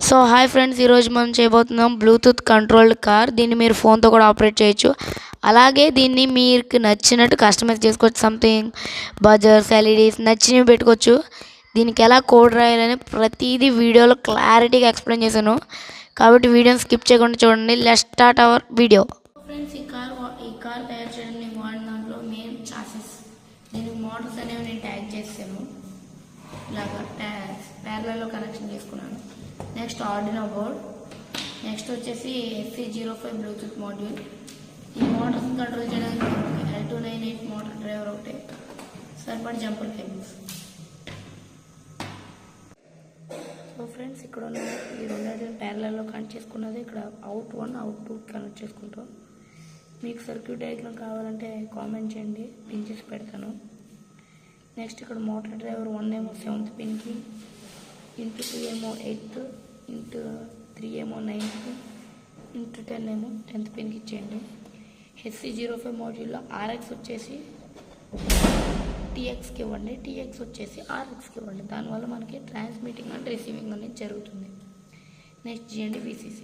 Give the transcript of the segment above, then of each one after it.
So hi friends, ఈరోజు మనం చేయబోతున్నాం బ్లూటూత్ కంట్రోల్డ్ కార్. దీన్ని మీరు ఫోన్తో కూడా ఆపరేట్ చేయొచ్చు. అలాగే దీన్ని మీకు నచ్చినట్టు కస్టమైజ్ చేసుకోవచ్చు. సంథింగ్ బజర్స్, ఎల్ఈడీస్ నచ్చినవి పెట్టుకోవచ్చు. దీనికి ఎలా కోడ్ రాయాలని ప్రతిదీ వీడియోలో క్లారిటీగా ఎక్స్ప్లెయిన్ చేశాను, కాబట్టి వీడియోని స్కిప్ చేయకుండా చూడండి. Let's start our video. Friends, ఈ కార్ తయారు చేయడం నేను వాడిన దాంట్లో మెయిన్ చాసెస్, దీనికి మోటార్స్ అనేవి నేను ట్యాగ్ చేశాను. ఇలాగా ప్యారలల్లో కనెక్షన్ చేసుకున్నాను. నెక్స్ట్ ఆర్డినో బోర్డ్, నెక్స్ట్ వచ్చేసి SC05 బ్లూటూత్ మాడ్యూల్. ఈ మోటార్స్ని కంట్రోల్ చేయడానికి L298 మోటార్ డ్రైవర్ ఒకటే, సరిపడి జంపర్ కేబుల్స్. సో ఫ్రెండ్స్, ఇక్కడ ఉన్న ఈ రెండింటిని ప్యారలల్లో కనెక్ట్ చేసుకున్నది. ఇక్కడ అవుట్ 1 అవుట్ 2 కనెక్ట్ చేసుకుంటాం. మీకు సర్క్యూట్ డయాగ్రామ్ కావాలంటే కామెంట్ చేయండి, పిన్ చేసి పెడతాను. నెక్స్ట్ ఇక్కడ మోటార్ డ్రైవర్ 1 ఏమో 7th పిన్కి, ఇంటూ 2 ఏమో 8th, ఇంటూ 3 ఏమో 9th, ఇంటూ 10 ఏమో 10th పిన్కి ఇచ్చేయండి. SC05 మాడ్యూల్లో RX వచ్చేసి TXకి ఇవ్వండి, TX వచ్చేసి RXకి ఇవ్వండి. దానివల్ల మనకి ట్రాన్స్మిటింగ్ అండ్ రిసీవింగ్ అనేది జరుగుతుంది. Next GND VCC.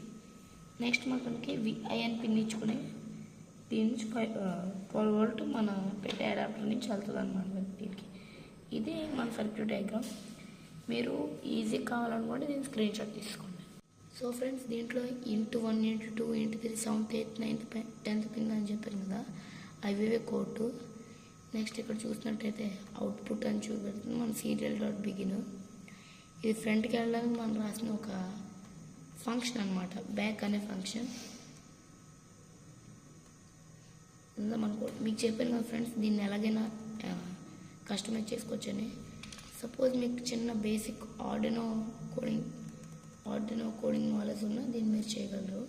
నెక్స్ట్ మనకి VIN పిన్ ఇచ్చుకుని దీని నుంచి 12 వోల్ట్ మన పెట్టే అడాప్టర్ నుంచి వెళ్తుంది అనమాట దీనికి. ఇది మన సర్క్యూట్ డయాగ్రామ్. మీరు ఈజీ కావాలనుకోండి దీన్ని స్క్రీన్ షాట్ తీసుకోండి. సో ఫ్రెండ్స్, దీంట్లో into 1, into 2, into 3, 7th, 8th, 9th, 10th pin అని చెప్పాను కదా, అవివే కోడ్. నెక్స్ట్ ఇక్కడ చూసినట్టయితే అవుట్పుట్ అని చూపెడుతుంది మన serial.begin. ఇది ఫ్రంట్కి వెళ్ళడానికి మనం రాసిన ఒక ఫంక్షన్ అనమాట, బ్యాక్ అనే ఫంక్షన్. మనకు మీకు చెప్పాను కదా ఫ్రెండ్స్, దీన్ని ఎలాగైనా కస్టమైజ్ చేసుకోవచ్చని. సపోజ్ మీకు చిన్న బేసిక్ ఆర్డినో కోడింగ్ నాలెడ్జ్ ఉన్నా దీన్ని మీరు చేయగలరు.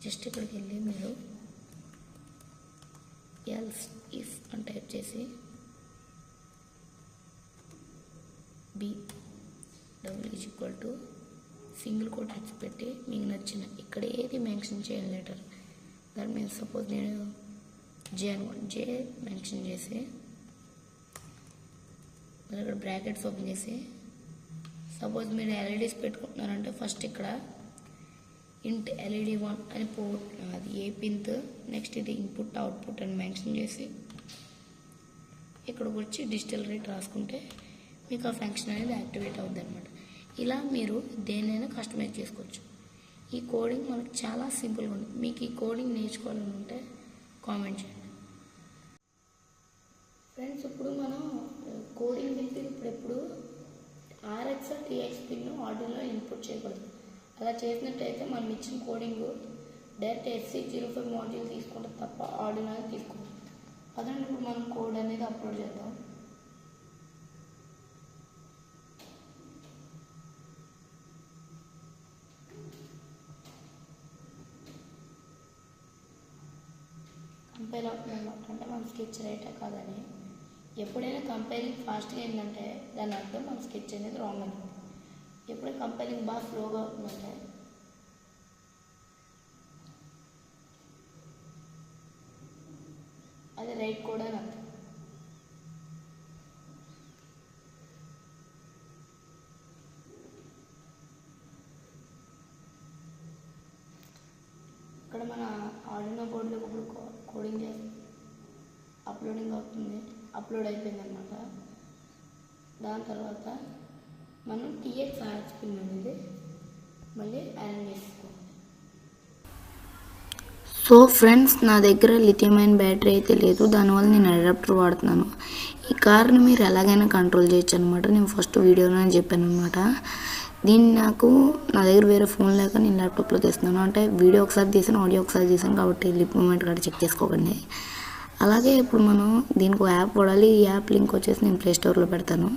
జస్ట్ ఇక్కడికి వెళ్ళి మీరు ఎల్స్ ఇఫ్ అని టైప్ చేసి B = సింగిల్ కోటెక్స్ పెట్టి మీకు నచ్చిన ఇక్కడ ఏది మెన్షన్ చేయాలి లెటర్. దట్ మీన్స్ సపోజ్ నేను J మెన్షన్ చేసి ఇక్కడ బ్రాకెట్స్ ఓపెన్ చేసి, సపోజ్ మీరు LEDs పెట్టుకుంటున్నారంటే ఫస్ట్ ఇక్కడ ఇంట్ LED1 అని పోర్ట్, అది ఏ పిన్త్, నెక్స్ట్ ఇది ఇన్పుట్ అవుట్పుట్ అని మెన్షన్ చేసి ఇక్కడికి వచ్చి డిజిటల్ రేట్ రాసుకుంటే మీకు ఆ ఫంక్షన్ అనేది యాక్టివేట్ అవుతుంది అనమాట. ఇలా మీరు దేనైనా కస్టమైజ్ చేసుకోవచ్చు. ఈ కోడింగ్ మనకు చాలా సింపుల్గా ఉంది. మీకు ఈ కోడింగ్ నేర్చుకోవాలని ఉంటే కామెంట్ చేయండి. ఫ్రెండ్స్, ఇప్పుడు మనం కోడింగ్ వెళ్తే ఇప్పుడు RX TX పిన్ ఆర్డర్లో ఇన్పుట్ చేయకూడదు. అలా చేసినట్టయితే మనం ఇచ్చిన కోడింగ్ డైరెక్ట్ SC05 మాడ్యూల్ తీసుకుంటే తప్ప ఆర్డినో తీసుకోండి. అదండి ఇప్పుడు మనం కోడ్ అనేది అప్లోడ్ చేద్దాం. కంపైల్ అంటే మన స్కెచ్ రైటే కాదని. ఎప్పుడైనా కంపైలింగ్ ఫాస్ట్గా అయిందంటే దాని అర్థం మన స్కెచ్ అనేది రాంగ్ అని. ఎప్పుడైనా కంపైలింగ్ బాగా స్లోగా అవుతుందంటే అది రైట్ కూడా అని అర్థం. ఇక్కడ మన ఆర్డినో బోర్డులో ఇప్పుడు కోడింగ్ చేసి అప్లోడింగ్ అవుతుంది, అప్లోడ్ అయిపోయింది అనమాట. దాని తర్వాత మనం TX RX పిన్ అనేది మళ్ళీ అరేంజ్ చేసుకోవాలి. సో ఫ్రెండ్స్, నా దగ్గర లిథియం అయన్ బ్యాటరీ అయితే లేదు, దానివల్ల నేను అడాప్టర్ వాడుతున్నాను. ఈ కార్ని మీరు ఎలాగైనా కంట్రోల్ చేయొచ్చు అనమాట. నేను ఫస్ట్ వీడియోలో చెప్పాను అనమాట. దీన్ని నా దగ్గర వేరే ఫోన్ లేక నేను ల్యాప్టాప్లో తీస్తున్నాను. అంటే వీడియో ఒకసారి తీసాను, ఆడియో ఒకసారి తీసాను, కాబట్టి లిప్ మూమెంట్ కూడా చెక్ చేసుకోకండి. అలాగే ఇప్పుడు మనం దీనికి ఒక యాప్ వాడాలి. ఈ యాప్ లింక్ వచ్చేసి నేను ప్లేస్టోర్లో పెడతాను.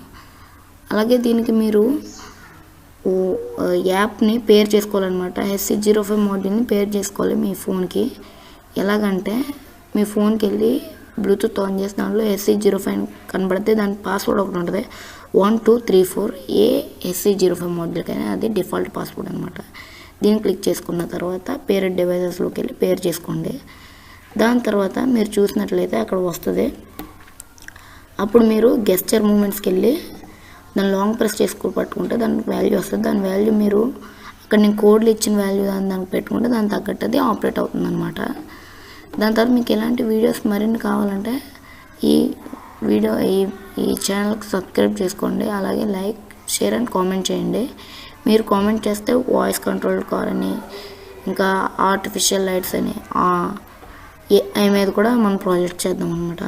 అలాగే దీనికి మీరు యాప్ని పేర్ చేసుకోవాలన్నమాట. SC05 మాడ్యూల్ని పేర్ చేసుకోవాలి మీ ఫోన్కి. ఎలాగంటే మీ ఫోన్కి వెళ్ళి బ్లూటూత్ ఆన్ చేసిన దాంట్లో SC05 కనబడితే దాని పాస్వర్డ్ ఒకటి ఉంటుంది, 1234 ఏ SC05 మాడ్యూల్కైనా అది డిఫాల్ట్ పాస్వర్డ్ అనమాట. దీన్ని క్లిక్ చేసుకున్న తర్వాత పేరెడ్ డివైజెస్లోకి వెళ్ళి పేర్ చేసుకోండి. దాని తర్వాత మీరు చూసినట్లయితే అక్కడ వస్తుంది. అప్పుడు మీరు గెస్చర్ మూమెంట్స్కి వెళ్ళి దాన్ని లాంగ్ ప్రెస్ చేసుకుని పట్టుకుంటే దానికి వాల్యూ వస్తుంది. దాని వాల్యూ మీరు అక్కడ నేను కోడ్లు ఇచ్చిన వాల్యూ దానికి పెట్టుకుంటే దానికి తగ్గట్టు అది ఆపరేట్ అవుతుంది అనమాట. దాని తర్వాత మీకు ఎలాంటి వీడియోస్ మరిన్ని కావాలంటే ఈ ఛానల్కి సబ్స్క్రైబ్ చేసుకోండి. అలాగే లైక్, షేర్ అండ్ కామెంట్ చేయండి. మీరు కామెంట్ చేస్తే వాయిస్ కంట్రోల్ కార్ అని, ఇంకా ఆర్టిఫిషియల్ లైట్స్ అని AI మీద కూడా మనం ప్రాజెక్ట్ చేద్దాం అనమాట.